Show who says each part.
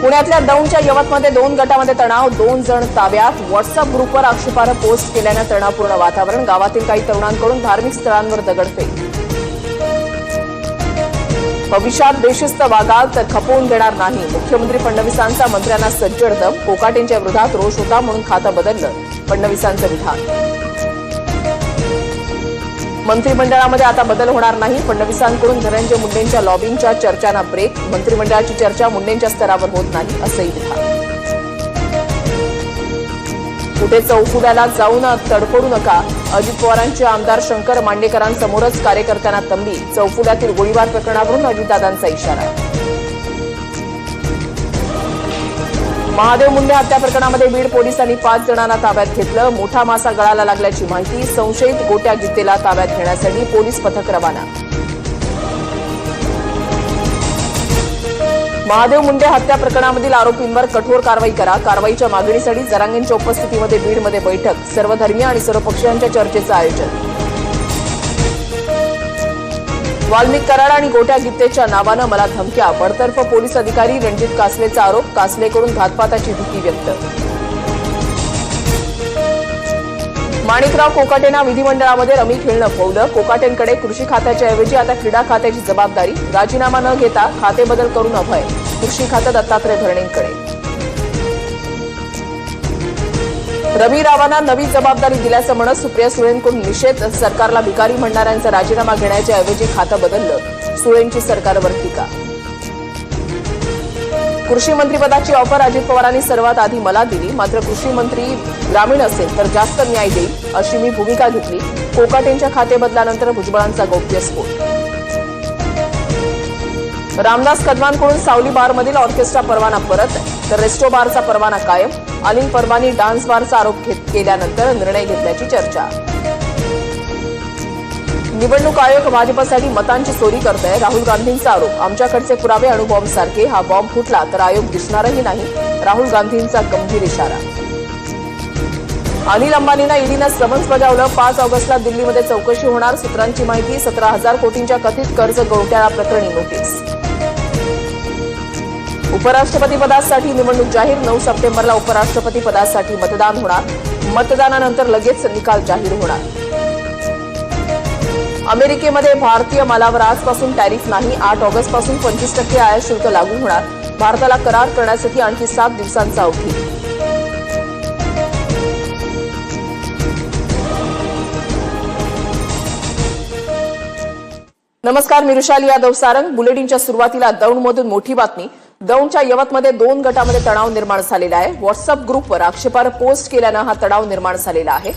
Speaker 1: पुण्यातल्या दौंडच्या यवतमध्ये 2 गटामध्ये तणाव, 2 जण ताब्यात. व्हॉट्सअप ग्रुपवर आक्षेपार्ह पोस्ट केल्यानं तणावपूर्ण वातावरण. गावातील काही तरुणांकडून धार्मिक स्थळांवर दगडफेक. भविष्यात बेशिस्त वागाल तर खपवून देणार नाही. मुख्यमंत्री फडणवीसांचा मंत्र्यांना सज्जड दम. कोकाटेंच्या विरोधात रोष होता म्हणून खातं बदललं, फडणवीसांचं विधान. मंत्रिमंडळामध्ये आता बदल होणार नाही. फडणवीसांकडून धनंजय मुंडेंच्या लॉबिंगच्या चर्चांना ब्रेक. मंत्रिमंडळाची चर्चा मुंडेंच्या स्तरावर होत नाही, असंही विधान. कुठे चौफुल्याला जाऊन तडफडू नका. अजित पवारांचे आमदार शंकर मांडेकरांसमोरच कार्यकर्त्यांना तंबी. चौफुल्यातील गोळीबार प्रकरणावरून अजितदादांचा इशारा. महादेव मुंडे हत्या प्रकरणामध्ये बीड पोलिसांनी 5 जणांना ताब्यात घेतलं. मोठा मासा गळाला लागल्याची माहिती. संशयित गोट्या गीतेला ताब्यात घेण्यासाठी पोलीस पथक रवाना. महादेव मुंडे हत्या प्रकरणामधील आरोपींवर कठोर कारवाई करा. कारवाईच्या मागणीसाठी जरांगेंच्या उपस्थितीमध्ये बीडमध्ये बैठक. सर्वधर्मीय आणि सर्वपक्षीयांच्या चर्चेचं आयोजन. वाल्मिक कराड आणि गोट्या गीतेच्या नावानं मला धमक्या. बडतर्फ पोलीस अधिकारी रणजित कासलेचा आरोप. कासलेकडून घातपाताची भीती व्यक्त. माणिकराव कोकाटेंना विधिमंडळामध्ये रमी खेळणं फौलं. कोकाटेंकडे कृषी खात्याच्या ऐवजी आता क्रीडा खात्याची जबाबदारी. राजीनामा न घेता खाते बदल करून अभय. कृषी खातं दत्तात्रय भरणेंकडे. रवी रावांना नवी जबाबदारी दिल्याचं म्हणत सुप्रिया सुळेंकडून निषेध. सरकारला भिकारी म्हणणाऱ्यांचा राजीनामा घेण्याच्या ऐवजी खातं बदललं. सुळेंची सरकारवर टीका. कृषी मंत्रीपदाची ऑफर अजित पवारांनी सर्वात आधी मला दिली. मात्र कृषी मंत्री ग्रामीण असेल तर जास्त न्याय देईल, अशी मी भूमिका घेतली. कोकाटेंच्या खाते बदलानंतर भुजबळांचा गौप्यस्फोट. रामदास कदमांकडून सावली बारमधील ऑर्केस्ट्रा परवाना परत, तर रेस्टो बारचा परवाना कायम. अनिल परबांनी डान्स बारचा आरोप केल्यानंतर निर्णय घेतल्याची चर्चा. निवडणूक आयोग भाजपसाठी मतांची चोरी करतोय. राहुल गांधींचा आरोप. आमच्याकडचे पुरावे अणुबॉम्ब सारखे. हा बॉम्ब फुटला तर आयोग दिसणारही नाही. राहुल गांधींचा गंभीर इशारा. अनिल अंबानींना ईडीनं समन्स बजावलं. 5 ऑगस्टला दिल्लीमध्ये चौकशी होणार. सूत्रांची माहिती. 17,000 कोटींच्या कथित कर्ज घोटाळा प्रकरणी नोटीस. उपराष्ट्रपती पदासाठी निवडणूक जाहीर. 9 सप्टेंबरला उपराष्ट्रपती पदासाठी मतदान होणार. मतदानानंतर लगेच निकाल जाहीर होणार. अमेरिकेमध्ये भारतीय मालावर आजपासून टॅरिफ नाही. 8 ऑगस्टपासून 25% आयात शुल्क लागू होणार. भारताला करार करण्यासाठी आणखी 7 दिवसांचा अवधी. नमस्कार, मी रुशाली यादव सारंग. बुलेटिनच्या सुरुवातीला दौंडमधून मोठी बातमी. दौंडच्या यवतमध्ये 2 गटामध्ये तणाव निर्माण झालेला आहे. व्हॉट्सअप ग्रुपवर आक्षेपार्ह पोस्ट केल्यानं हा तणाव निर्माण झालेला आहे.